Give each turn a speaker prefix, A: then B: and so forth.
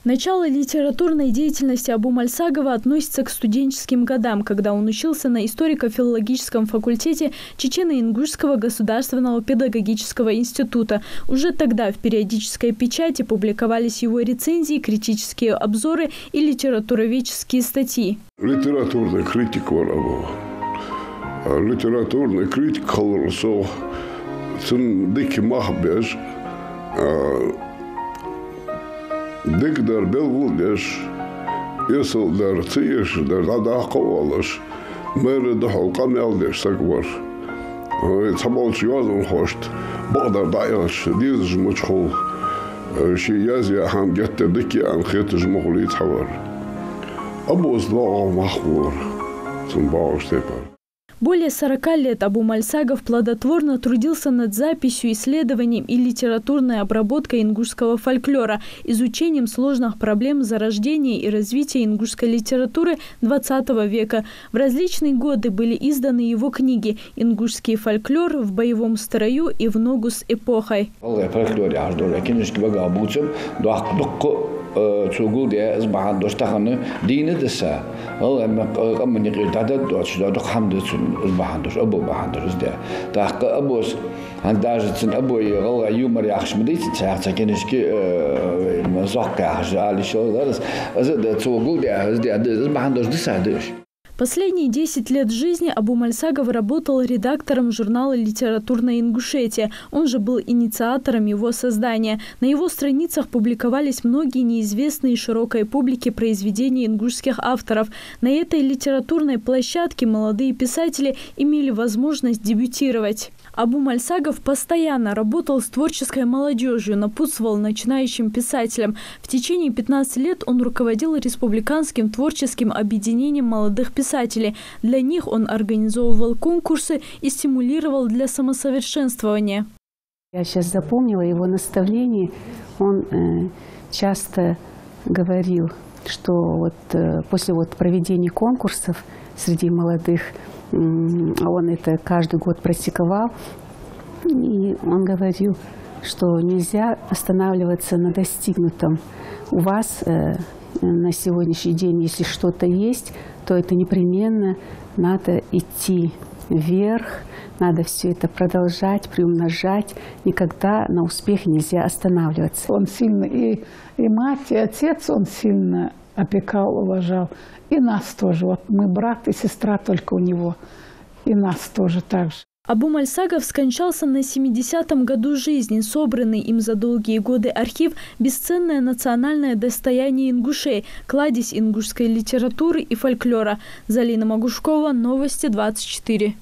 A: Начало литературной деятельности Абу-Мальсагова относится к студенческим годам, когда он учился на историко-филологическом факультете Чечено-Ингушского государственного педагогического института. Уже тогда в периодической печати публиковались его рецензии, критические обзоры и литературоведческие статьи.
B: Литературный критик воровал. Литературный критик халрусо. Цундики махбеж. Дегдар белвулдеш, ясылдар, цыешдар, адақовалыш, мэры дахалқам ялдеш саквар. Цабалч язым хошт, бағдар дайғаш, дез жмучхол, ши язия хам гетте дики анхет жмухли тавар. Абуз дваға махвар, цун бауштепар.
A: Более 40 лет Абу-Мальсагов плодотворно трудился над записью, исследованием и литературной обработкой ингушского фольклора, изучением сложных проблем зарождения и развития ингушской литературы XX века. В различные годы были изданы его книги «Ингушский фольклор», «В боевом строю» и «В ногу с эпохой».
C: Цугул де избахан достаханы дины дesa. Ол аммани гидадат дочдо хамды избахан дош абу бахан дош де. Так абус андажы цин абу гал юмор яхшмыдит цаца кенешки мазакка али шолдарс. Аз де цугул де избахан дош дesa деш.
A: Последние 10 лет жизни Абу-Мальсагов работал редактором журнала «Литературная Ингушетия». Он же был инициатором его создания. На его страницах публиковались многие неизвестные широкой публике произведения ингушских авторов. На этой литературной площадке молодые писатели имели возможность дебютировать. Абу-Мальсагов постоянно работал с творческой молодежью, напутствовал начинающим писателям. В течение 15 лет он руководил республиканским творческим объединением молодых писателей. Для них он организовывал конкурсы и стимулировал для самосовершенствования.
D: Я сейчас запомнила его наставление. Он часто говорил, что после проведения конкурсов среди молодых, он это каждый год практиковал, и он говорил, что нельзя останавливаться на достигнутом. У вас на сегодняшний день, если что-то есть, то это непременно надо идти вверх, надо все это продолжать, приумножать. Никогда на успехе нельзя останавливаться.
E: Он сильно, и мать, и отец он сильно опекал, уважал. И нас тоже. Вот мы брат и сестра только у него. И нас тоже так же.
A: Абу-Мальсагов скончался на 70-м году жизни. Собранный им за долгие годы архив – бесценное национальное достояние ингушей, кладезь ингушской литературы и фольклора. Залина Магушкова, Новости 24.